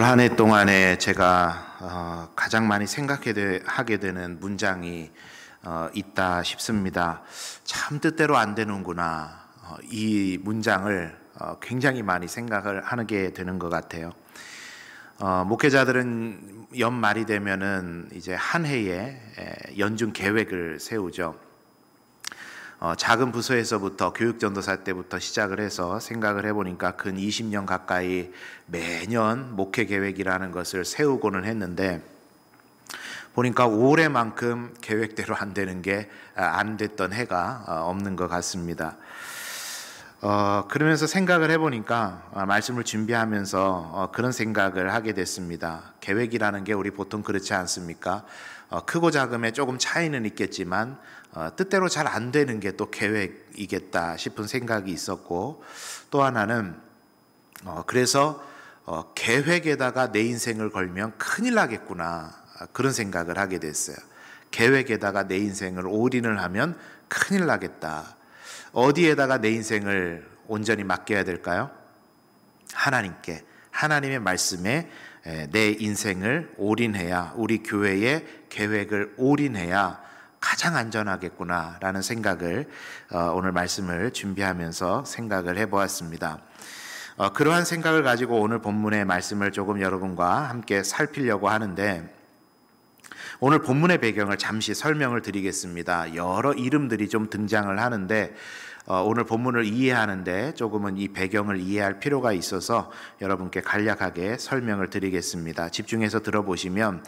한 해 동안에 제가 가장 많이 생각하게 되는 문장이 있다 싶습니다. 참 뜻대로 안 되는구나. 이 문장을 굉장히 많이 생각을 하게 되는 것 같아요. 목회자들은 연말이 되면은 이제 한 해의 연중 계획을 세우죠. 작은 부서에서부터 교육전도사 때부터 시작을 해서 생각을 해보니까 근 20년 가까이 매년 목회 계획이라는 것을 세우고는 했는데 보니까 올해만큼 계획대로 안 되는 게 안 됐던 해가 없는 것 같습니다. 그러면서 생각을 해보니까 말씀을 준비하면서 그런 생각을 하게 됐습니다. 계획이라는 게 우리 보통 그렇지 않습니까? 크고 작음에 조금 차이는 있겠지만 뜻대로 잘 안 되는 게 또 계획이겠다 싶은 생각이 있었고, 또 하나는 그래서 계획에다가 내 인생을 걸면 큰일 나겠구나, 그런 생각을 하게 됐어요. 계획에다가 내 인생을 올인을 하면 큰일 나겠다. 어디에다가 내 인생을 온전히 맡겨야 될까요? 하나님께, 하나님의 말씀에 내 인생을 올인해야, 우리 교회의 계획을 올인해야 가장 안전하겠구나라는 생각을 오늘 말씀을 준비하면서 생각을 해보았습니다. 그러한 생각을 가지고 오늘 본문의 말씀을 조금 여러분과 함께 살피려고 하는데, 오늘 본문의 배경을 잠시 설명을 드리겠습니다. 여러 이름들이 좀 등장을 하는데 오늘 본문을 이해하는데 조금은 이 배경을 이해할 필요가 있어서 여러분께 간략하게 설명을 드리겠습니다. 집중해서 들어보시면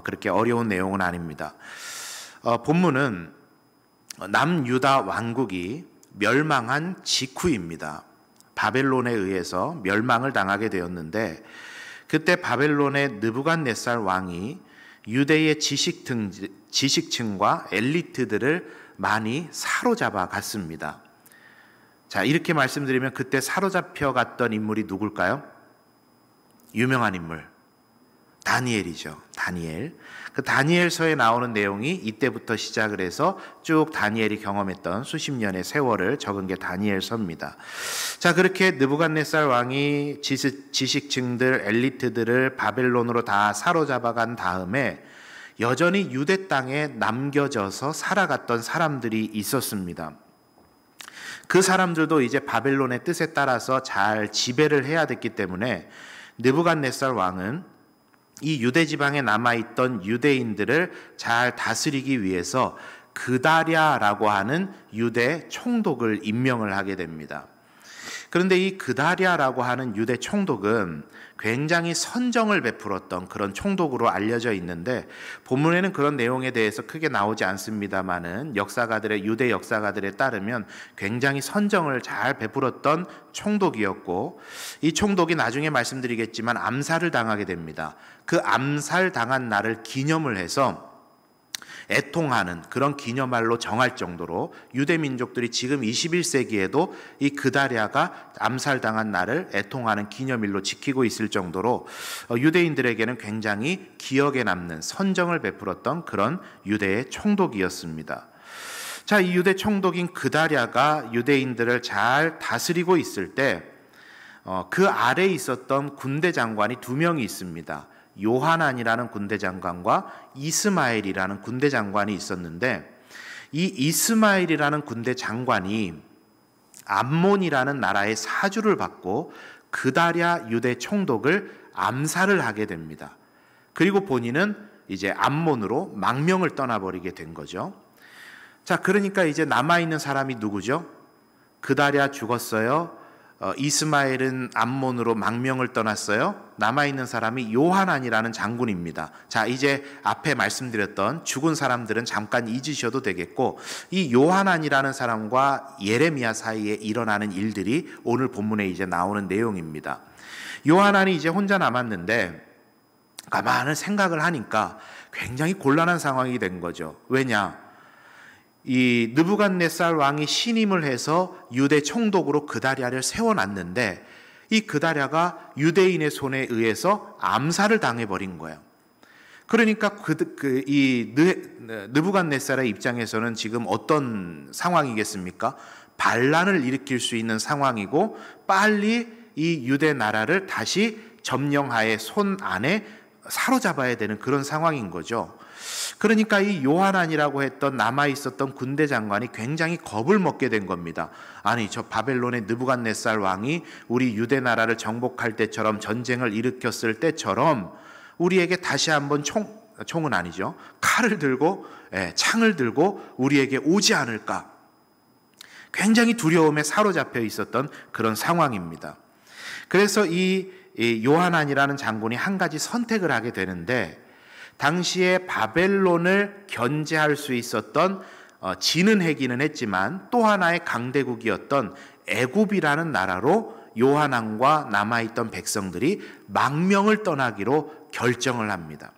그렇게 어려운 내용은 아닙니다. 본문은 남유다 왕국이 멸망한 직후입니다. 바벨론에 의해서 멸망을 당하게 되었는데, 그때 바벨론의 느부갓네살 왕이 유대의 지식층과 엘리트들을 많이 사로잡아 갔습니다. 자, 이렇게 말씀드리면 그때 사로잡혀 갔던 인물이 누굴까요? 유명한 인물, 다니엘이죠. 다니엘. 그 다니엘서에 나오는 내용이 이때부터 시작을 해서 쭉 다니엘이 경험했던 수십 년의 세월을 적은 게 다니엘서입니다. 자, 그렇게 느부갓네살 왕이 지식층들, 엘리트들을 바벨론으로 다 사로잡아 간 다음에 여전히 유대 땅에 남겨져서 살아갔던 사람들이 있었습니다. 그 사람들도 이제 바벨론의 뜻에 따라서 잘 지배를 해야 됐기 때문에 느부갓네살 왕은 이 유대 지방에 남아있던 유대인들을 잘 다스리기 위해서 그다랴라고 하는 유대 총독을 임명을 하게 됩니다. 그런데 이 그다랴라고 하는 유대 총독은 굉장히 선정을 베풀었던 그런 총독으로 알려져 있는데, 본문에는 그런 내용에 대해서 크게 나오지 않습니다만은 유대 역사가들에 따르면 굉장히 선정을 잘 베풀었던 총독이었고, 이 총독이 나중에 말씀드리겠지만 암살을 당하게 됩니다. 그 암살 당한 날을 기념을 해서 애통하는 그런 기념일로 정할 정도로 유대 민족들이 지금 21세기에도 이 그다랴가 암살당한 날을 애통하는 기념일로 지키고 있을 정도로 유대인들에게는 굉장히 기억에 남는 선정을 베풀었던 그런 유대의 총독이었습니다. 자, 이 유대 총독인 그다랴가 유대인들을 잘 다스리고 있을 때 그 아래에 있었던 군대 장관이 두 명이 있습니다. 요하난이라는 군대 장관과 이스마엘이라는 군대 장관이 있었는데, 이 이스마엘이라는 군대 장관이 암몬이라는 나라의 사주를 받고 그다랴 유대 총독을 암살을 하게 됩니다. 그리고 본인은 이제 암몬으로 망명을 떠나버리게 된 거죠. 자, 그러니까 이제 남아있는 사람이 누구죠? 그다랴 죽었어요. 이스마엘은 암몬으로 망명을 떠났어요. 남아있는 사람이 요하난이라는 장군입니다. 자, 이제 앞에 말씀드렸던 죽은 사람들은 잠깐 잊으셔도 되겠고, 이 요하난이라는 사람과 예레미야 사이에 일어나는 일들이 오늘 본문에 이제 나오는 내용입니다. 요하난이 이제 혼자 남았는데 가만히 생각을 하니까 굉장히 곤란한 상황이 된 거죠. 왜냐? 이 느부갓네살 왕이 신임을 해서 유대 총독으로 그다랴를 세워놨는데, 이 그다랴가 유대인의 손에 의해서 암살을 당해버린 거예요. 그러니까 이 느부갓네살의 입장에서는 지금 어떤 상황이겠습니까? 반란을 일으킬 수 있는 상황이고, 빨리 이 유대 나라를 다시 점령하에 손 안에 사로잡아야 되는 그런 상황인 거죠. 그러니까 이 요하난이라고 했던 남아있었던 군대 장관이 굉장히 겁을 먹게 된 겁니다. 아니, 저 바벨론의 느부갓네살 왕이 우리 유대 나라를 정복할 때처럼, 전쟁을 일으켰을 때처럼 우리에게 다시 한번 총은 아니죠, 칼을 들고, 창을 들고 우리에게 오지 않을까. 굉장히 두려움에 사로잡혀 있었던 그런 상황입니다. 그래서 이 요하난이라는 장군이 한 가지 선택을 하게 되는데, 당시에 바벨론을 견제할 수 있었던 지는 해기는 했지만 또 하나의 강대국이었던 애굽이라는 나라로 요하난과 남아있던 백성들이 망명을 떠나기로 결정을 합니다.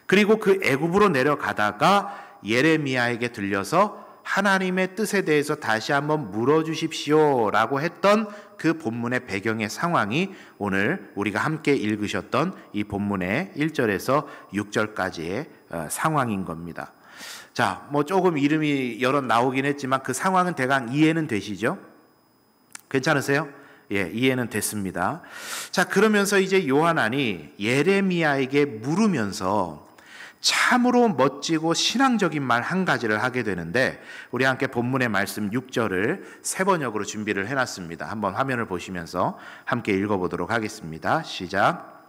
그리고 그 애굽으로 내려가다가 예레미야에게 들려서 하나님의 뜻에 대해서 다시 한번 물어주십시오라고 했던 그 본문의 배경의 상황이 오늘 우리가 함께 읽으셨던 이 본문의 1절에서 6절까지의 상황인 겁니다. 자, 뭐 조금 이름이 여러 나오긴 했지만 그 상황은 대강 이해는 되시죠? 괜찮으세요? 예, 이해는 됐습니다. 자, 그러면서 이제 요하난이 예레미야에게 물으면서 참으로 멋지고 신앙적인 말 한 가지를 하게 되는데, 우리 함께 본문의 말씀 6절을 세 번역으로 준비를 해놨습니다. 한번 화면을 보시면서 함께 읽어보도록 하겠습니다. 시작.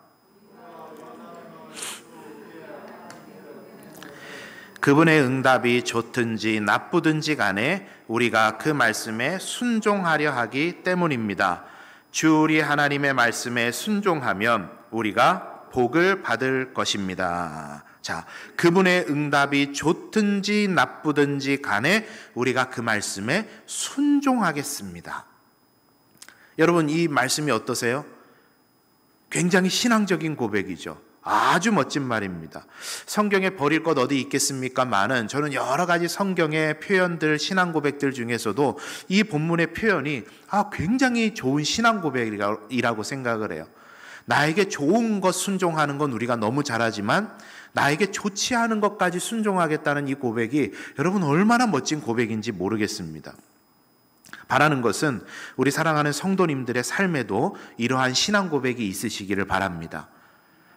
그분의 응답이 좋든지 나쁘든지 간에 우리가 그 말씀에 순종하려 하기 때문입니다. 주 우리 하나님의 말씀에 순종하면 우리가 복을 받을 것입니다. 자, 그분의 응답이 좋든지 나쁘든지 간에 우리가 그 말씀에 순종하겠습니다. 여러분, 이 말씀이 어떠세요? 굉장히 신앙적인 고백이죠. 아주 멋진 말입니다. 성경에 버릴 것 어디 있겠습니까만은, 저는 여러 가지 성경의 표현들, 신앙 고백들 중에서도 이 본문의 표현이 굉장히 좋은 신앙 고백이라고 생각을 해요. 나에게 좋은 것 순종하는 건 우리가 너무 잘하지만 나에게 좋지 않은 것까지 순종하겠다는 이 고백이 여러분 얼마나 멋진 고백인지 모르겠습니다. 바라는 것은 우리 사랑하는 성도님들의 삶에도 이러한 신앙 고백이 있으시기를 바랍니다.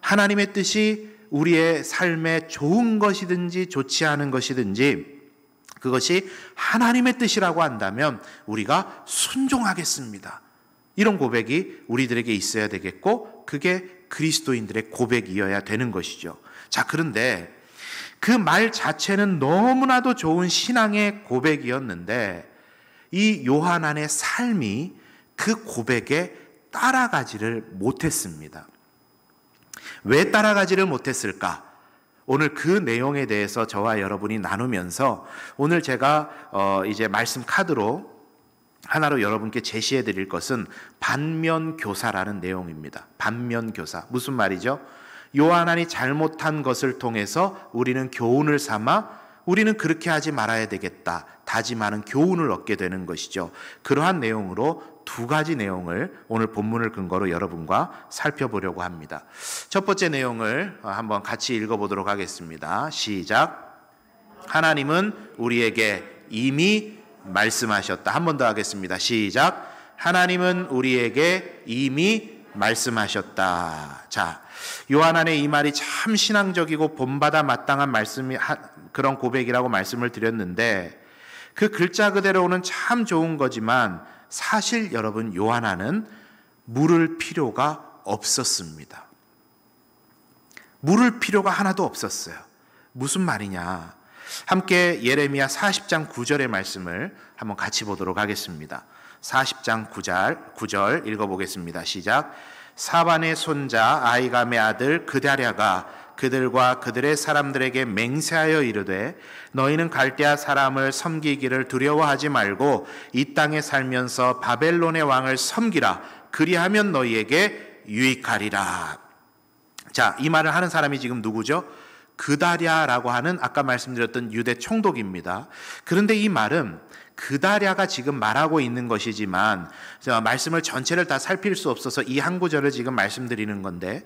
하나님의 뜻이 우리의 삶에 좋은 것이든지 좋지 않은 것이든지 그것이 하나님의 뜻이라고 한다면 우리가 순종하겠습니다. 이런 고백이 우리들에게 있어야 되겠고, 그게 그리스도인들의 고백이어야 되는 것이죠. 자, 그런데 그 말 자체는 너무나도 좋은 신앙의 고백이었는데 이 요하난의 삶이 그 고백에 따라가지를 못했습니다. 왜 따라가지를 못했을까? 오늘 그 내용에 대해서 저와 여러분이 나누면서 오늘 제가 이제 말씀 카드로 하나로 여러분께 제시해 드릴 것은 반면교사라는 내용입니다. 반면교사. 무슨 말이죠? 요하난이 잘못한 것을 통해서 우리는 교훈을 삼아 우리는 그렇게 하지 말아야 되겠다 다짐하는 교훈을 얻게 되는 것이죠. 그러한 내용으로 두 가지 내용을 오늘 본문을 근거로 여러분과 살펴보려고 합니다. 첫 번째 내용을 한번 같이 읽어보도록 하겠습니다. 시작. 하나님은 우리에게 이미 말씀하셨다. 한 번 더 하겠습니다. 시작. 하나님은 우리에게 이미 말씀하셨다. 자, 요하난의 이 말이 참 신앙적이고 본받아 마땅한 말씀이 그런 고백이라고 말씀을 드렸는데, 그 글자 그대로는 참 좋은 거지만 사실 여러분, 요하난은 물을 필요가 없었습니다. 물을 필요가 하나도 없었어요. 무슨 말이냐? 함께 예레미야 40장 9절의 말씀을 한번 같이 보도록 하겠습니다. 40장 9절 읽어보겠습니다. 시작. 사반의 손자 아이감의 아들 그다랴가 그들과 그들의 사람들에게 맹세하여 이르되 너희는 갈대아 사람을 섬기기를 두려워하지 말고 이 땅에 살면서 바벨론의 왕을 섬기라. 그리하면 너희에게 유익하리라. 자, 이 말을 하는 사람이 지금 누구죠? 그다랴라고 하는 아까 말씀드렸던 유대 총독입니다. 그런데 이 말은 그다랴가 지금 말하고 있는 것이지만 말씀을 전체를 다 살필 수 없어서 이 한 구절을 지금 말씀드리는 건데,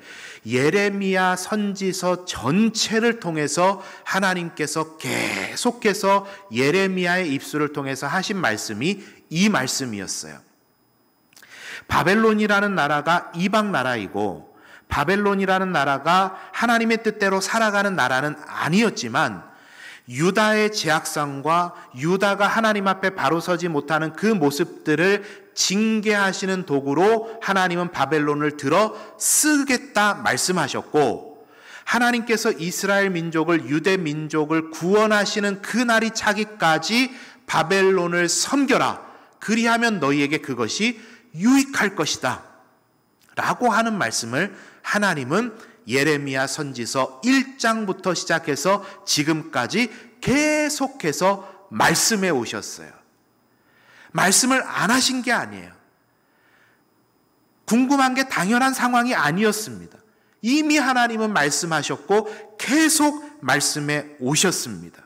예레미야 선지서 전체를 통해서 하나님께서 계속해서 예레미야의 입술을 통해서 하신 말씀이 이 말씀이었어요. 바벨론이라는 나라가 이방 나라이고 바벨론이라는 나라가 하나님의 뜻대로 살아가는 나라는 아니었지만 유다의 죄악성과 유다가 하나님 앞에 바로 서지 못하는 그 모습들을 징계하시는 도구로 하나님은 바벨론을 들어 쓰겠다 말씀하셨고, 하나님께서 이스라엘 민족을, 유대 민족을 구원하시는 그날이 차기까지 바벨론을 섬겨라, 그리하면 너희에게 그것이 유익할 것이다 라고 하는 말씀을 하나님은 예레미야 선지서 1장부터 시작해서 지금까지 계속해서 말씀해 오셨어요. 말씀을 안 하신 게 아니에요. 궁금한 게 당연한 상황이 아니었습니다. 이미 하나님은 말씀하셨고 계속 말씀해 오셨습니다.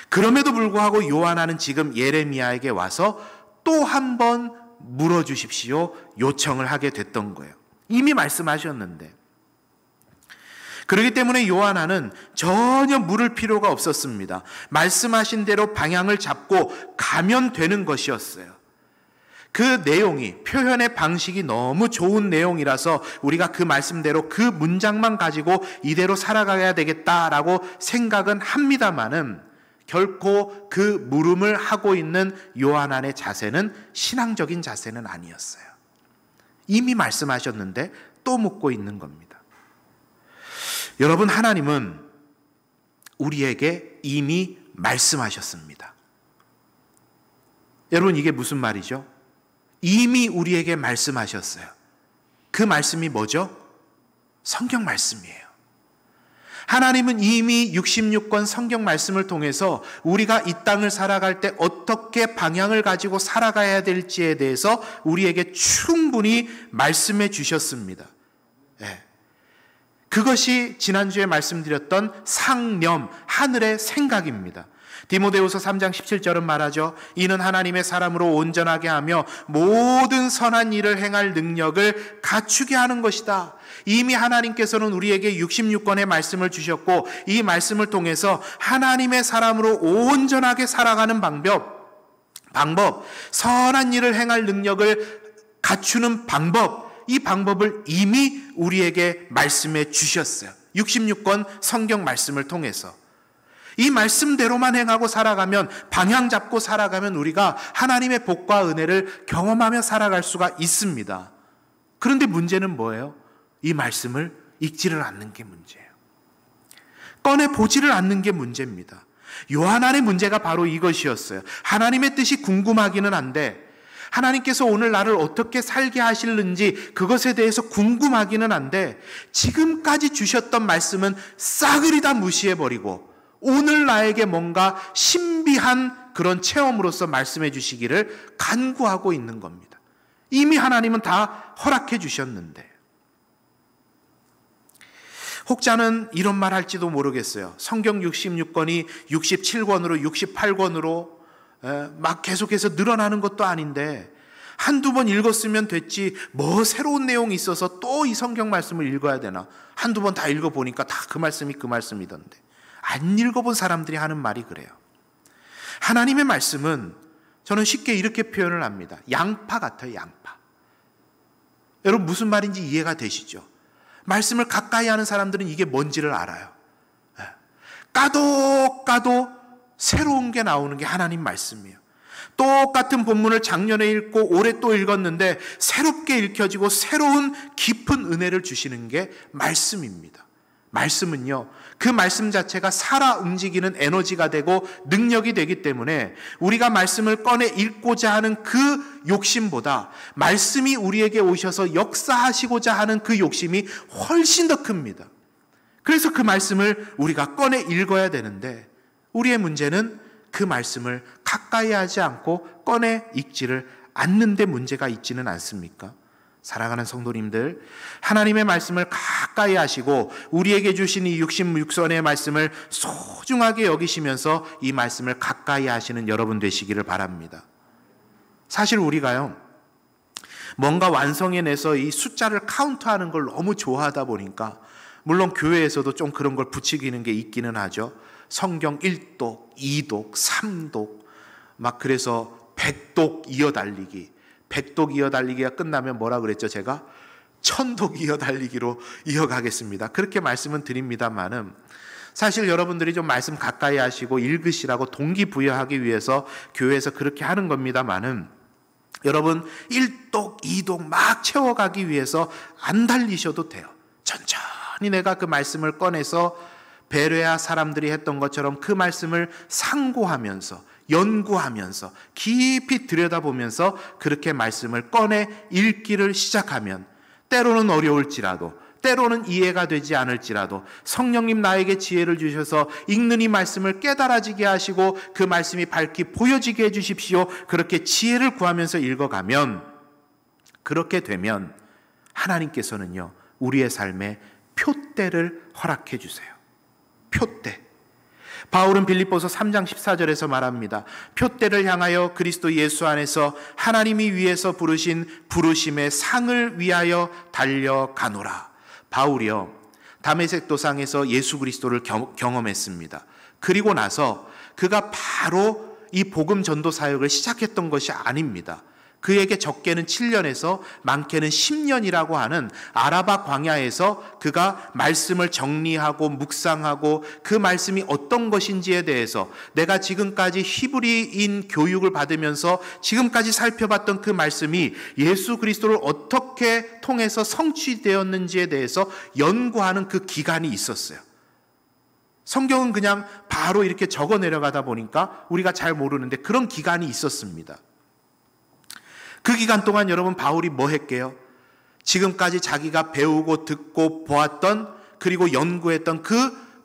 그럼에도 불구하고 요한아는 지금 예레미야에게 와서 또 한 번 물어주십시오 요청을 하게 됐던 거예요. 이미 말씀하셨는데. 그렇기 때문에 요한아는 전혀 물을 필요가 없었습니다. 말씀하신 대로 방향을 잡고 가면 되는 것이었어요. 그 내용이, 표현의 방식이 너무 좋은 내용이라서 우리가 그 말씀대로 그 문장만 가지고 이대로 살아가야 되겠다라고 생각은 합니다마는 결코 그 물음을 하고 있는 요한안의 자세는 신앙적인 자세는 아니었어요. 이미 말씀하셨는데 또 묻고 있는 겁니다. 여러분, 하나님은 우리에게 이미 말씀하셨습니다. 여러분, 이게 무슨 말이죠? 이미 우리에게 말씀하셨어요. 그 말씀이 뭐죠? 성경 말씀이에요. 하나님은 이미 66권 성경 말씀을 통해서 우리가 이 땅을 살아갈 때 어떻게 방향을 가지고 살아가야 될지에 대해서 우리에게 충분히 말씀해 주셨습니다. 네. 그것이 지난주에 말씀드렸던 상념, 하늘의 생각입니다. 디모데후서 3장 17절은 말하죠. 이는 하나님의 사람으로 온전하게 하며 모든 선한 일을 행할 능력을 갖추게 하는 것이다. 이미 하나님께서는 우리에게 66권의 말씀을 주셨고 이 말씀을 통해서 하나님의 사람으로 온전하게 살아가는 방법, 선한 일을 행할 능력을 갖추는 방법, 이 방법을 이미 우리에게 말씀해 주셨어요. 66권 성경 말씀을 통해서. 이 말씀대로만 행하고 살아가면, 방향 잡고 살아가면 우리가 하나님의 복과 은혜를 경험하며 살아갈 수가 있습니다. 그런데 문제는 뭐예요? 이 말씀을 읽지를 않는 게 문제예요. 꺼내보지를 않는 게 문제입니다. 요한안의 문제가 바로 이것이었어요. 하나님의 뜻이 궁금하기는 한데, 하나님께서 오늘 나를 어떻게 살게 하실는지 그것에 대해서 궁금하기는 한데, 지금까지 주셨던 말씀은 싸그리 다 무시해버리고 오늘 나에게 뭔가 신비한 그런 체험으로서 말씀해 주시기를 간구하고 있는 겁니다. 이미 하나님은 다 허락해 주셨는데. 혹자는 이런 말 할지도 모르겠어요. 성경 66권이 67권으로 68권으로 막 계속해서 늘어나는 것도 아닌데 한두 번 읽었으면 됐지 뭐 새로운 내용이 있어서 또 이 성경 말씀을 읽어야 되나. 한두 번 다 읽어보니까 다 그 말씀이 그 말씀이던데. 안 읽어본 사람들이 하는 말이 그래요. 하나님의 말씀은 저는 쉽게 이렇게 표현을 합니다. 양파 같아요. 양파. 여러분, 무슨 말인지 이해가 되시죠? 말씀을 가까이 하는 사람들은 이게 뭔지를 알아요. 까도 새로운 게 나오는 게 하나님 말씀이에요. 똑같은 본문을 작년에 읽고 올해 또 읽었는데 새롭게 읽혀지고 새로운 깊은 은혜를 주시는 게 말씀입니다. 말씀은요, 그 말씀 자체가 살아 움직이는 에너지가 되고 능력이 되기 때문에 우리가 말씀을 꺼내 읽고자 하는 그 욕심보다 말씀이 우리에게 오셔서 역사하시고자 하는 그 욕심이 훨씬 더 큽니다. 그래서 그 말씀을 우리가 꺼내 읽어야 되는데 우리의 문제는 그 말씀을 가까이 하지 않고 꺼내 읽지를 않는 데 문제가 있지는 않습니까? 사랑하는 성도님들, 하나님의 말씀을 가까이 하시고 우리에게 주신 이 66권의 말씀을 소중하게 여기시면서 이 말씀을 가까이 하시는 여러분 되시기를 바랍니다. 사실 우리가요, 뭔가 완성해내서 이 숫자를 카운트하는 걸 너무 좋아하다 보니까, 물론 교회에서도 좀 그런 걸 부추기는 게 있기는 하죠. 성경 1독, 2독, 3독, 막 그래서 100독 이어달리기, 100독 이어달리기가 끝나면 뭐라 그랬죠? 제가 1000독 이어달리기로 이어가겠습니다. 그렇게 말씀은 드립니다만은 사실 여러분들이 좀 말씀 가까이 하시고 읽으시라고 동기부여하기 위해서 교회에서 그렇게 하는 겁니다만은 여러분 1독, 2독 막 채워가기 위해서 안 달리셔도 돼요. 천천히 내가 그 말씀을 꺼내서 베레아 사람들이 했던 것처럼 그 말씀을 상고하면서 연구하면서 깊이 들여다보면서 그렇게 말씀을 꺼내 읽기를 시작하면 때로는 어려울지라도 때로는 이해가 되지 않을지라도 성령님 나에게 지혜를 주셔서 읽는 이 말씀을 깨달아지게 하시고 그 말씀이 밝히 보여지게 해주십시오. 그렇게 지혜를 구하면서 읽어가면 그렇게 되면 하나님께서는요 우리의 삶에 표대를 허락해 주세요. 표대. 바울은 빌립보서 3장 14절에서 말합니다. 표대를 향하여 그리스도 예수 안에서 하나님이 위에서 부르신 부르심의 상을 위하여 달려가노라. 바울이요 다메섹 도상에서 예수 그리스도를 경험했습니다. 그리고 나서 그가 바로 이 복음 전도 사역을 시작했던 것이 아닙니다. 그에게 적게는 7년에서 많게는 10년이라고 하는 아라바 광야에서 그가 말씀을 정리하고 묵상하고 그 말씀이 어떤 것인지에 대해서 내가 지금까지 히브리인 교육을 받으면서 지금까지 살펴봤던 그 말씀이 예수 그리스도를 어떻게 통해서 성취되었는지에 대해서 연구하는 그 기간이 있었어요. 성경은 그냥 바로 이렇게 적어 내려가다 보니까 우리가 잘 모르는데 그런 기간이 있었습니다. 그 기간 동안 여러분 바울이 뭐 했게요? 지금까지 자기가 배우고 듣고 보았던 그리고 연구했던 그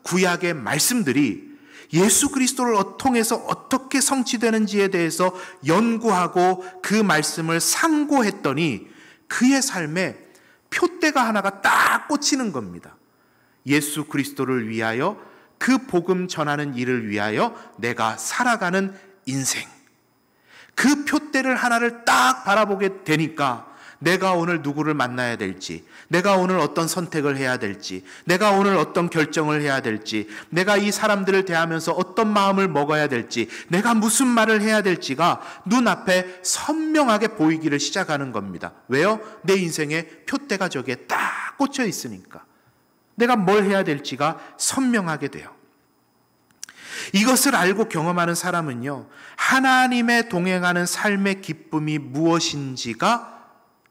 구약의 말씀들이 예수 그리스도를 통해서 어떻게 성취되는지에 대해서 연구하고 그 말씀을 상고했더니 그의 삶에 표대가 하나가 딱 꽂히는 겁니다. 예수 그리스도를 위하여 그 복음 전하는 일을 위하여 내가 살아가는 인생. 그 표대를 하나를 딱 바라보게 되니까 내가 오늘 누구를 만나야 될지, 내가 오늘 어떤 선택을 해야 될지, 내가 오늘 어떤 결정을 해야 될지, 내가 이 사람들을 대하면서 어떤 마음을 먹어야 될지, 내가 무슨 말을 해야 될지가 눈앞에 선명하게 보이기를 시작하는 겁니다. 왜요? 내 인생에 표대가 저기에 딱 꽂혀 있으니까. 내가 뭘 해야 될지가 선명하게 돼요. 이것을 알고 경험하는 사람은요, 하나님의 동행하는 삶의 기쁨이 무엇인지가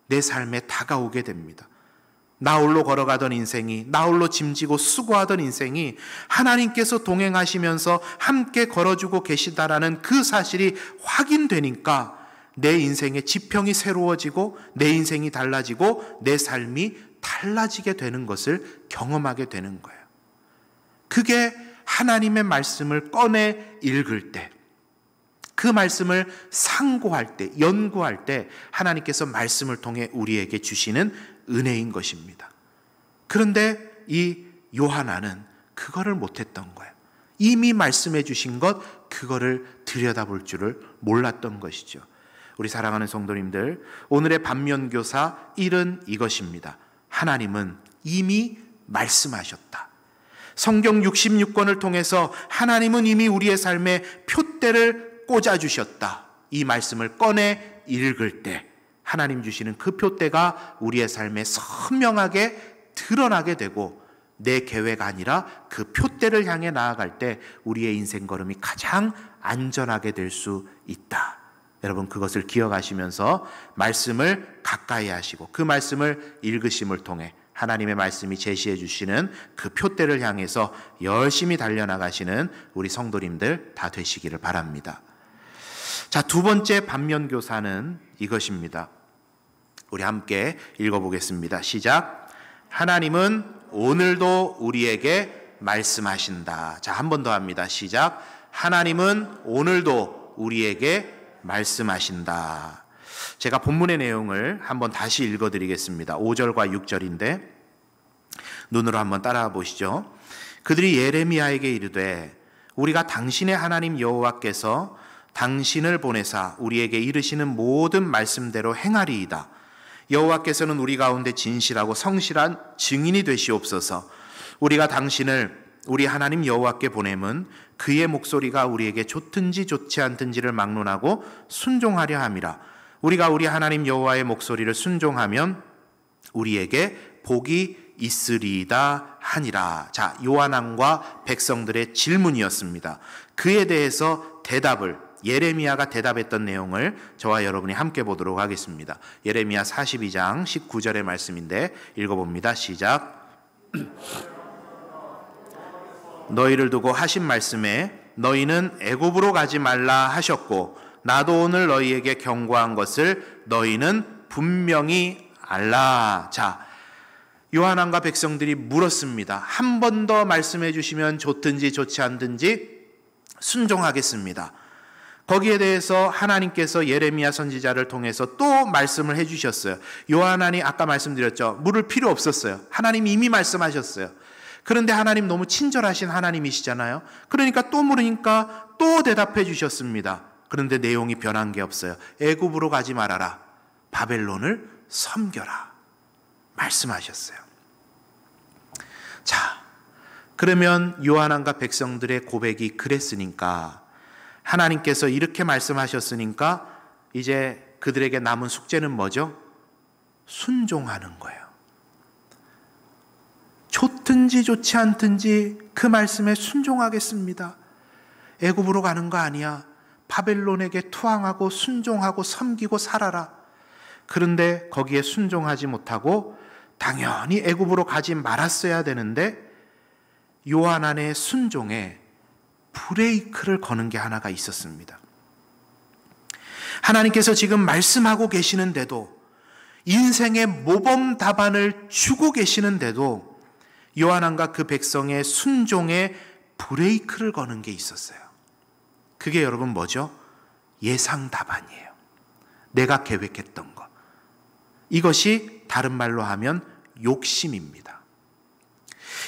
내 삶에 다가오게 됩니다. 나홀로 걸어가던 인생이, 나홀로 짐지고 수고하던 인생이 하나님께서 동행하시면서 함께 걸어주고 계시다라는 그 사실이 확인되니까 내 인생의 지평이 새로워지고 내 인생이 달라지고 내 삶이 달라지게 되는 것을 경험하게 되는 거예요. 그게 하나님의 말씀을 꺼내 읽을 때, 그 말씀을 상고할 때, 연구할 때 하나님께서 말씀을 통해 우리에게 주시는 은혜인 것입니다. 그런데 이 요하나는 그거를 못했던 거예요. 이미 말씀해 주신 것, 그거를 들여다볼 줄을 몰랐던 것이죠. 우리 사랑하는 성도님들, 오늘의 반면교사 1은 이것입니다. 하나님은 이미 말씀하셨다. 성경 66권을 통해서 하나님은 이미 우리의 삶에 표대를 꽂아주셨다. 이 말씀을 꺼내 읽을 때 하나님 주시는 그 표대가 우리의 삶에 선명하게 드러나게 되고 내 계획 아니라 그 표대를 향해 나아갈 때 우리의 인생 걸음이 가장 안전하게 될 수 있다. 여러분 그것을 기억하시면서 말씀을 가까이 하시고 그 말씀을 읽으심을 통해 하나님의 말씀이 제시해 주시는 그 표대를 향해서 열심히 달려나가시는 우리 성도님들 다 되시기를 바랍니다. 자, 두 번째 반면교사는 이것입니다. 우리 함께 읽어보겠습니다. 시작. 하나님은 오늘도 우리에게 말씀하신다. 자, 한 번 더 합니다. 시작. 하나님은 오늘도 우리에게 말씀하신다. 제가 본문의 내용을 한번 다시 읽어드리겠습니다. 5절과 6절인데 눈으로 한번 따라가 보시죠. 그들이 예레미야에게 이르되 우리가 당신의 하나님 여호와께서 당신을 보내사 우리에게 이르시는 모든 말씀대로 행하리이다. 여호와께서는 우리 가운데 진실하고 성실한 증인이 되시옵소서. 우리가 당신을 우리 하나님 여호와께 보냄은 그의 목소리가 우리에게 좋든지 좋지 않든지를 막론하고 순종하려 함이라. 우리가 우리 하나님 여호와의 목소리를 순종하면 우리에게 복이 있으리이다 하니라. 자, 요한왕과 백성들의 질문이었습니다. 그에 대해서 대답을, 예레미야가 대답했던 내용을 저와 여러분이 함께 보도록 하겠습니다. 예레미야 42장 19절의 말씀인데 읽어봅니다. 시작. 너희를 두고 하신 말씀에 너희는 애굽으로 가지 말라 하셨고 나도 오늘 너희에게 경고한 것을 너희는 분명히 알라. 자, 요한왕과 백성들이 물었습니다. 한 번 더 말씀해 주시면 좋든지 좋지 않든지 순종하겠습니다. 거기에 대해서 하나님께서 예레미야 선지자를 통해서 또 말씀을 해 주셨어요. 요한왕이 아까 말씀드렸죠. 물을 필요 없었어요. 하나님이 이미 말씀하셨어요. 그런데 하나님 너무 친절하신 하나님이시잖아요. 그러니까 또 물으니까 또 대답해 주셨습니다. 그런데 내용이 변한 게 없어요. 애굽으로 가지 말아라. 바벨론을 섬겨라. 말씀하셨어요. 자, 그러면 요한왕과 백성들의 고백이 그랬으니까, 하나님께서 이렇게 말씀하셨으니까 이제 그들에게 남은 숙제는 뭐죠? 순종하는 거예요. 좋든지 좋지 않든지 그 말씀에 순종하겠습니다. 애굽으로 가는 거 아니야. 바벨론에게 투항하고 순종하고 섬기고 살아라. 그런데 거기에 순종하지 못하고 당연히 애굽으로 가지 말았어야 되는데 요한왕의 순종에 브레이크를 거는 게 하나가 있었습니다. 하나님께서 지금 말씀하고 계시는데도, 인생의 모범 답안을 주고 계시는데도 요한왕과 그 백성의 순종에 브레이크를 거는 게 있었어요. 그게 여러분 뭐죠? 예상 답안이에요. 내가 계획했던 것. 이것이 다른 말로 하면 욕심입니다.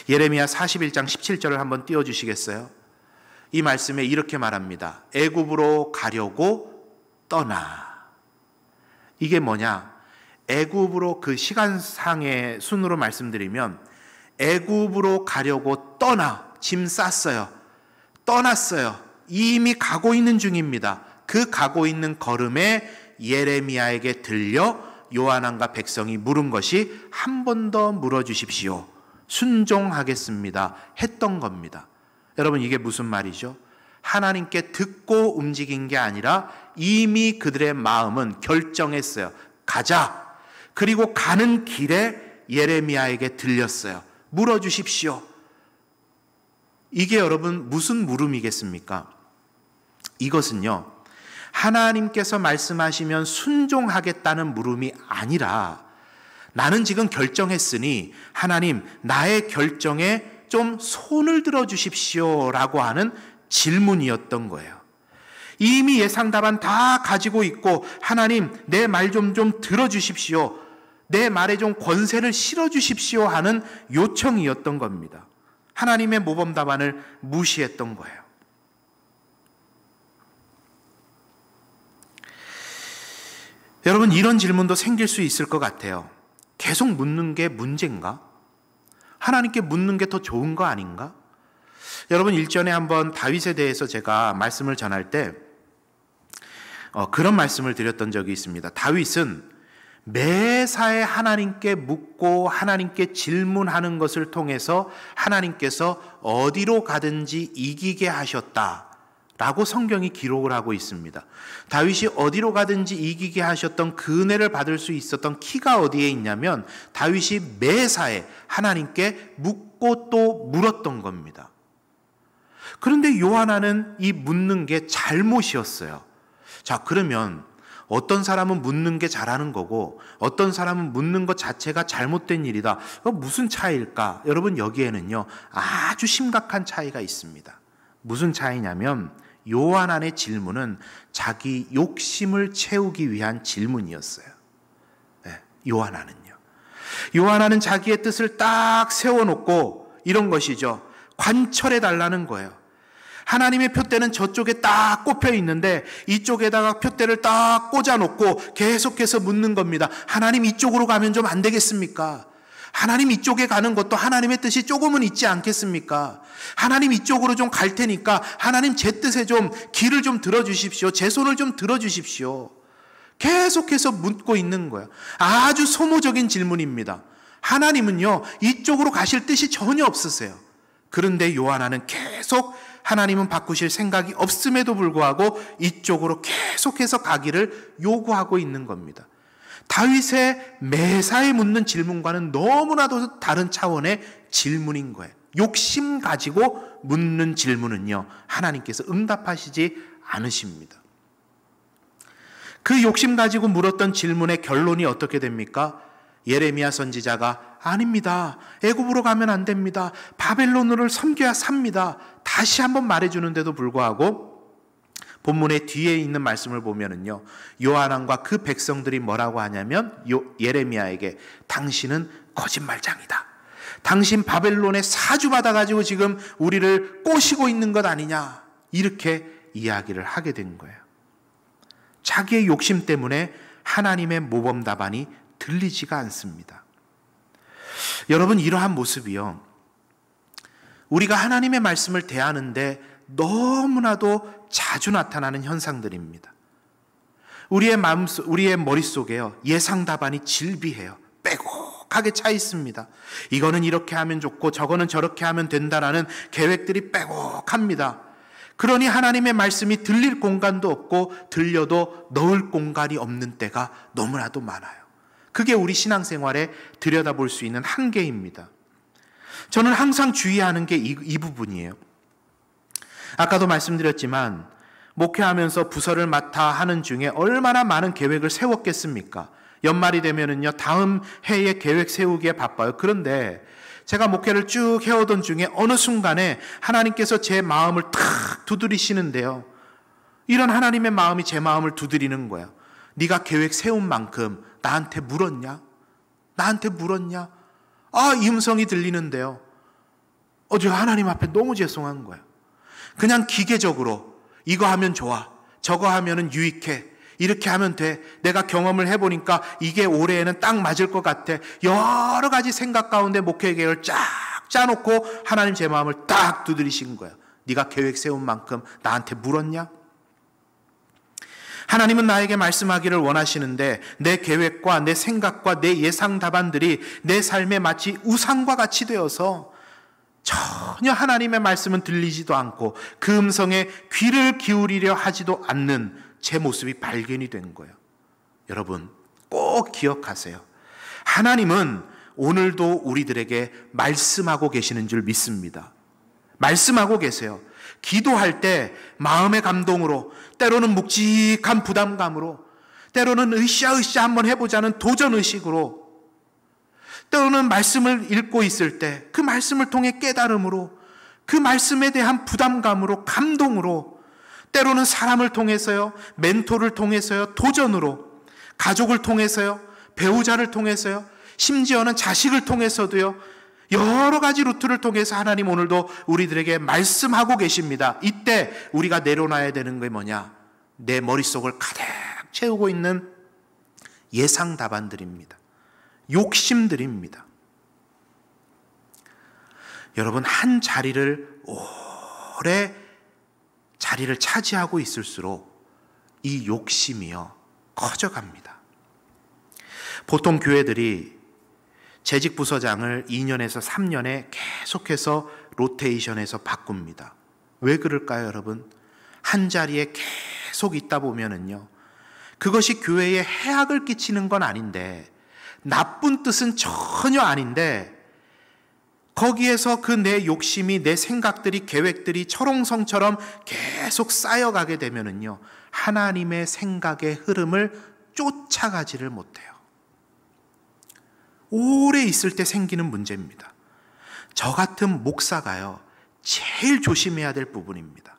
예레미야 41장 17절을 한번 띄워주시겠어요? 이 말씀에 이렇게 말합니다. 애굽으로 가려고 떠나. 이게 뭐냐? 애굽으로, 그 시간상의 순으로 말씀드리면 애굽으로 가려고 떠나, 짐 쌌어요. 떠났어요. 이미 가고 있는 중입니다. 그 가고 있는 걸음에 예레미야에게 들려 요한왕과 백성이 물은 것이 한 번 더 물어주십시오. 순종하겠습니다. 했던 겁니다. 여러분, 이게 무슨 말이죠? 하나님께 듣고 움직인 게 아니라 이미 그들의 마음은 결정했어요. 가자. 그리고 가는 길에 예레미야에게 들렸어요. 물어주십시오. 이게 여러분 무슨 물음이겠습니까? 이것은요, 하나님께서 말씀하시면 순종하겠다는 물음이 아니라, 나는 지금 결정했으니 하나님 나의 결정에 좀 손을 들어 주십시오 라고 하는 질문이었던 거예요. 이미 예상 답안 다 가지고 있고, 하나님 내 말 좀 들어 주십시오, 내 말에 좀 권세를 실어 주십시오 하는 요청이었던 겁니다. 하나님의 모범 답안을 무시했던 거예요. 여러분, 이런 질문도 생길 수 있을 것 같아요. 계속 묻는 게 문제인가? 하나님께 묻는 게 더 좋은 거 아닌가? 여러분, 일전에 한번 다윗에 대해서 제가 말씀을 전할 때 그런 말씀을 드렸던 적이 있습니다. 다윗은 매사에 하나님께 묻고 하나님께 질문하는 것을 통해서 하나님께서 어디로 가든지 이기게 하셨다 라고 성경이 기록을 하고 있습니다. 다윗이 어디로 가든지 이기게 하셨던 그 은혜를 받을 수 있었던 키가 어디에 있냐면, 다윗이 매사에 하나님께 묻고 또 물었던 겁니다. 그런데 요한왕은 이 묻는 게 잘못이었어요. 자, 그러면 어떤 사람은 묻는 게 잘하는 거고 어떤 사람은 묻는 것 자체가 잘못된 일이다. 무슨 차이일까? 여러분, 여기에는요 아주 심각한 차이가 있습니다. 무슨 차이냐면, 요한왕의 질문은 자기 욕심을 채우기 위한 질문이었어요. 네, 요한왕은요. 요한왕은 자기의 뜻을 딱 세워놓고 이런 것이죠. 관철해 달라는 거예요. 하나님의 푯대는 저쪽에 딱 꼽혀 있는데 이쪽에다가 푯대를 딱 꽂아놓고 계속해서 묻는 겁니다. 하나님, 이쪽으로 가면 좀 안 되겠습니까? 하나님, 이쪽에 가는 것도 하나님의 뜻이 조금은 있지 않겠습니까? 하나님, 이쪽으로 좀 갈 테니까 하나님 제 뜻에 좀 귀를 좀 들어주십시오. 제 손을 좀 들어주십시오. 계속해서 묻고 있는 거예요. 아주 소모적인 질문입니다. 하나님은요, 이쪽으로 가실 뜻이 전혀 없으세요. 그런데 요한아는 계속 하나님은 바꾸실 생각이 없음에도 불구하고 이쪽으로 계속해서 가기를 요구하고 있는 겁니다. 다윗의 매사에 묻는 질문과는 너무나도 다른 차원의 질문인 거예요. 욕심 가지고 묻는 질문은요, 하나님께서 응답하시지 않으십니다. 그 욕심 가지고 물었던 질문의 결론이 어떻게 됩니까? 예레미야 선지자가 아닙니다. 애굽으로 가면 안 됩니다. 바벨론을 섬겨야 삽니다. 다시 한번 말해주는데도 불구하고 본문의 뒤에 있는 말씀을 보면은요, 요한왕과 그 백성들이 뭐라고 하냐면 예레미야에게 당신은 거짓말장이다. 당신 바벨론에 사주받아가지고 지금 우리를 꼬시고 있는 것 아니냐. 이렇게 이야기를 하게 된 거예요. 자기의 욕심 때문에 하나님의 모범 답안이 들리지가 않습니다. 여러분, 이러한 모습이요, 우리가 하나님의 말씀을 대하는데 너무나도 자주 나타나는 현상들입니다. 우리의 머릿속에요, 예상 답안이 질비해요. 빼곡하게 차 있습니다. 이거는 이렇게 하면 좋고 저거는 저렇게 하면 된다라는 계획들이 빼곡합니다. 그러니 하나님의 말씀이 들릴 공간도 없고 들려도 넣을 공간이 없는 때가 너무나도 많아요. 그게 우리 신앙생활에 들여다볼 수 있는 한계입니다. 저는 항상 주의하는 게 이 부분이에요. 아까도 말씀드렸지만 목회하면서 부서를 맡아 하는 중에 얼마나 많은 계획을 세웠겠습니까? 연말이 되면은요, 다음 해의 계획 세우기에 바빠요. 그런데 제가 목회를 쭉 해오던 중에 어느 순간에 하나님께서 제 마음을 탁 두드리시는데요. 이런 하나님의 마음이 제 마음을 두드리는 거예요. 네가 계획 세운 만큼 나한테 물었냐? 나한테 물었냐? 아, 이 음성이 들리는데요. 제가 하나님 앞에 너무 죄송한 거예요. 그냥 기계적으로 이거 하면 좋아, 저거 하면은 유익해, 이렇게 하면 돼, 내가 경험을 해보니까 이게 올해에는 딱 맞을 것 같아, 여러 가지 생각 가운데 목회 계획을 쫙 짜놓고 하나님 제 마음을 딱 두드리신 거예요. 네가 계획 세운 만큼 나한테 물었냐? 하나님은 나에게 말씀하기를 원하시는데 내 계획과 내 생각과 내 예상 답안들이 내 삶에 마치 우상과 같이 되어서 전혀 하나님의 말씀은 들리지도 않고 그 음성에 귀를 기울이려 하지도 않는 제 모습이 발견이 된 거예요. 여러분, 꼭 기억하세요. 하나님은 오늘도 우리들에게 말씀하고 계시는 줄 믿습니다. 말씀하고 계세요. 기도할 때 마음의 감동으로, 때로는 묵직한 부담감으로, 때로는 으쌰으쌰 한번 해보자는 도전의식으로, 때로는 말씀을 읽고 있을 때 그 말씀을 통해 깨달음으로, 그 말씀에 대한 부담감으로, 감동으로, 때로는 사람을 통해서요, 멘토를 통해서요, 도전으로, 가족을 통해서요, 배우자를 통해서요, 심지어는 자식을 통해서도요, 여러 가지 루트를 통해서 하나님 오늘도 우리들에게 말씀하고 계십니다. 이때 우리가 내려놔야 되는 게 뭐냐? 내 머릿속을 가득 채우고 있는 예상 답안들입니다. 욕심들입니다. 여러분, 한 자리를 오래 자리를 차지하고 있을수록 이 욕심이요, 커져갑니다. 보통 교회들이 재직 부서장을 2년에서 3년에 계속해서 로테이션해서 바꿉니다. 왜 그럴까요, 여러분? 한 자리에 계속 있다 보면은요, 그것이 교회에 해악을 끼치는 건 아닌데, 나쁜 뜻은 전혀 아닌데, 거기에서 그 내 욕심이, 내 생각들이, 계획들이 철옹성처럼 계속 쌓여가게 되면은요, 하나님의 생각의 흐름을 쫓아가지를 못해요. 오래 있을 때 생기는 문제입니다. 저 같은 목사가요, 제일 조심해야 될 부분입니다.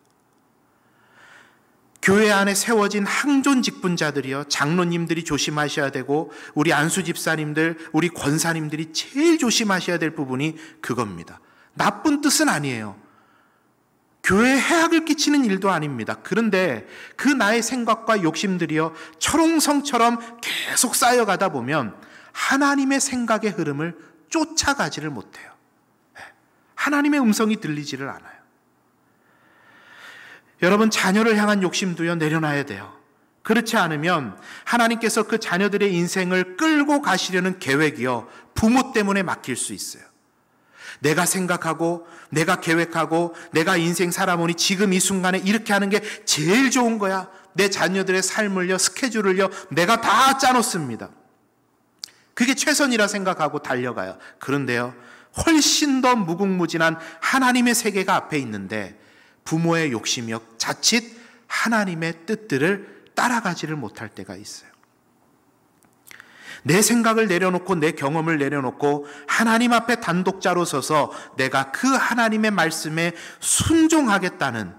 교회 안에 세워진 항존 직분자들이요, 장로님들이 조심하셔야 되고, 우리 안수 집사님들, 우리 권사님들이 제일 조심하셔야 될 부분이 그겁니다. 나쁜 뜻은 아니에요. 교회에 해악을 끼치는 일도 아닙니다. 그런데 그 나의 생각과 욕심들이요, 철옹성처럼 계속 쌓여가다 보면 하나님의 생각의 흐름을 쫓아가지를 못해요. 하나님의 음성이 들리지를 않아요. 여러분, 자녀를 향한 욕심도요, 내려놔야 돼요. 그렇지 않으면 하나님께서 그 자녀들의 인생을 끌고 가시려는 계획이요, 부모 때문에 막힐 수 있어요. 내가 생각하고 내가 계획하고 내가 인생 살아보니 지금 이 순간에 이렇게 하는 게 제일 좋은 거야. 내 자녀들의 삶을요, 스케줄을요, 내가 다 짜놓습니다. 그게 최선이라 생각하고 달려가요. 그런데요, 훨씬 더 무궁무진한 하나님의 세계가 앞에 있는데 부모의 욕심이요, 자칫 하나님의 뜻들을 따라가지를 못할 때가 있어요. 내 생각을 내려놓고 내 경험을 내려놓고 하나님 앞에 단독자로 서서 내가 그 하나님의 말씀에 순종하겠다는,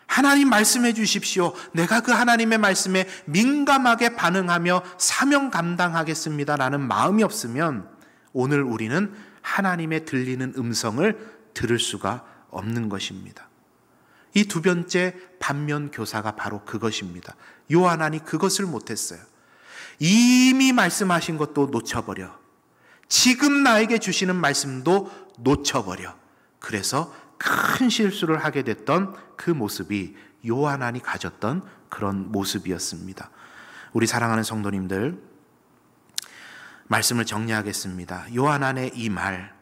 하나님 말씀해 주십시오, 내가 그 하나님의 말씀에 민감하게 반응하며 사명 감당하겠습니다라는 마음이 없으면 오늘 우리는 하나님의 들리는 음성을 들을 수가 없는 것입니다. 이 두 번째 반면 교사가 바로 그것입니다. 요한안이 그것을 못했어요. 이미 말씀하신 것도 놓쳐버려, 지금 나에게 주시는 말씀도 놓쳐버려. 그래서 큰 실수를 하게 됐던 그 모습이 요한안이 가졌던 그런 모습이었습니다. 우리 사랑하는 성도님들, 말씀을 정리하겠습니다. 요한안의 이 말,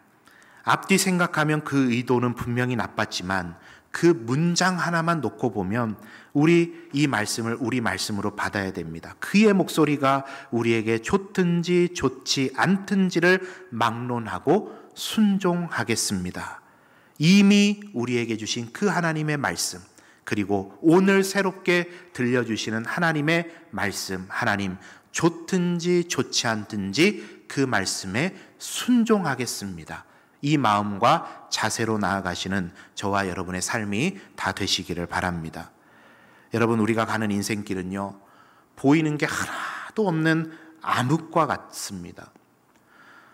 앞뒤 생각하면 그 의도는 분명히 나빴지만 그 문장 하나만 놓고 보면 우리 이 말씀을 우리 말씀으로 받아야 됩니다. 그의 목소리가 우리에게 좋든지 좋지 않든지를 막론하고 순종하겠습니다. 이미 우리에게 주신 그 하나님의 말씀, 그리고 오늘 새롭게 들려주시는 하나님의 말씀, 하나님 좋든지 좋지 않든지 그 말씀에 순종하겠습니다. 이 마음과 자세로 나아가시는 저와 여러분의 삶이 다 되시기를 바랍니다. 여러분, 우리가 가는 인생길은요, 보이는 게 하나도 없는 암흑과 같습니다.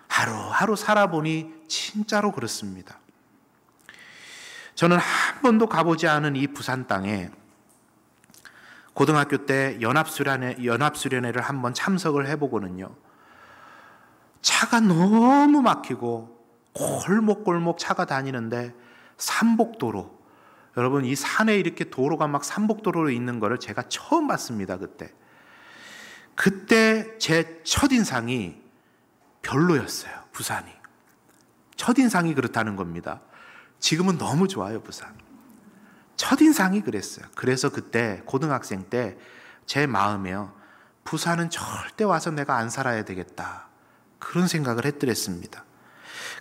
하루하루 살아보니 진짜로 그렇습니다. 저는 한 번도 가보지 않은 이 부산 땅에 고등학교 때 연합수련회를 한번 참석을 해보고는요, 차가 너무 막히고 골목골목 차가 다니는데 산복도로, 여러분 이 산에 이렇게 도로가 막 산복도로로 있는 거를 제가 처음 봤습니다. 그때 제 첫인상이 별로였어요. 부산이 첫인상이 그렇다는 겁니다. 지금은 너무 좋아요. 부산 첫인상이 그랬어요. 그래서 그때 고등학생 때 제 마음에요, 부산은 절대 와서 내가 안 살아야 되겠다, 그런 생각을 했더랬습니다.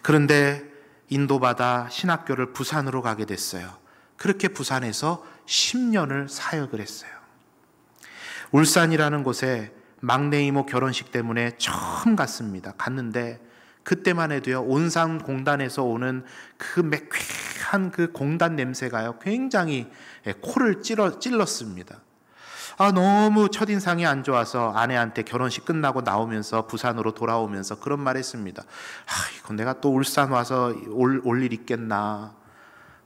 그런데 인도받아 신학교를 부산으로 가게 됐어요. 그렇게 부산에서 10년을 사역을 했어요. 울산이라는 곳에 막내 이모 결혼식 때문에 처음 갔는데 그때만 해도요, 온산공단에서 오는 그 매쾌한 그 공단 냄새가요, 굉장히 코를 찔렀습니다. 너무 첫인상이 안 좋아서 아내한테 결혼식 끝나고 나오면서 부산으로 돌아오면서 그런 말 했습니다. 이거 내가 또 울산 와서 올 일 있겠나.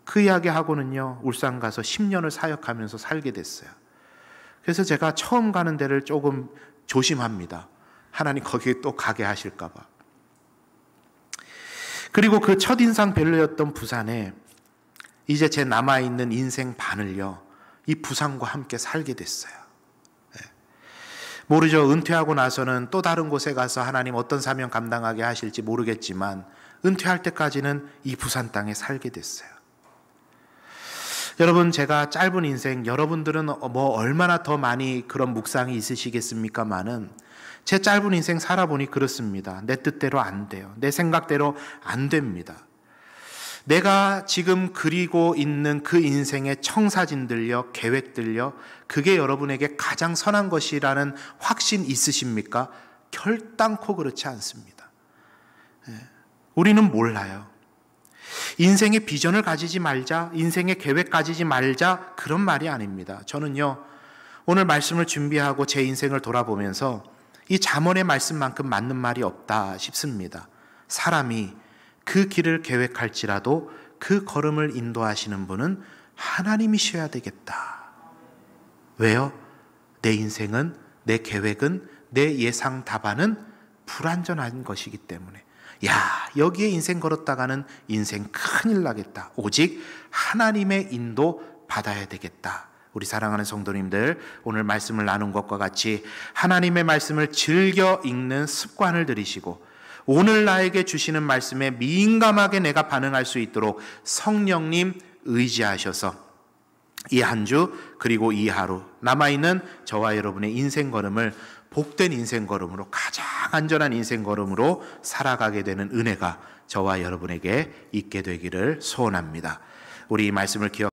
그 이야기하고는요, 울산 가서 10년을 사역하면서 살게 됐어요. 그래서 제가 처음 가는 데를 조금 조심합니다. 하나님 거기에 또 가게 하실까 봐. 그리고 그 첫인상 별로였던 부산에 이제 제 남아있는 인생 반을요, 이 부산과 함께 살게 됐어요. 모르죠. 은퇴하고 나서는 또 다른 곳에 가서 하나님 어떤 사명 감당하게 하실지 모르겠지만 은퇴할 때까지는 이 부산 땅에 살게 됐어요. 여러분, 제가 짧은 인생, 여러분들은 뭐 얼마나 더 많이 그런 묵상이 있으시겠습니까마는 제 짧은 인생 살아보니 그렇습니다. 내 뜻대로 안 돼요. 내 생각대로 안 됩니다. 내가 지금 그리고 있는 그 인생의 청사진들요, 계획들요, 그게 여러분에게 가장 선한 것이라는 확신 있으십니까? 결단코 그렇지 않습니다. 우리는 몰라요. 인생의 비전을 가지지 말자, 인생의 계획 가지지 말자, 그런 말이 아닙니다. 저는요, 오늘 말씀을 준비하고 제 인생을 돌아보면서 이 잠언의 말씀만큼 맞는 말이 없다 싶습니다. 사람이 그 길을 계획할지라도 그 걸음을 인도하시는 분은 하나님이셔야 되겠다. 왜요? 내 인생은, 내 계획은, 내 예상 답안은 불완전한 것이기 때문에. 여기에 인생 걸었다가는 인생 큰일 나겠다. 오직 하나님의 인도 받아야 되겠다. 우리 사랑하는 성도님들, 오늘 말씀을 나눈 것과 같이 하나님의 말씀을 즐겨 읽는 습관을 들이시고 오늘 나에게 주시는 말씀에 민감하게 내가 반응할 수 있도록 성령님 의지하셔서 이 한 주 그리고 이 하루 남아있는 저와 여러분의 인생 걸음을 복된 인생 걸음으로, 가장 안전한 인생 걸음으로 살아가게 되는 은혜가 저와 여러분에게 있게 되기를 소원합니다. 우리 이 말씀을 기억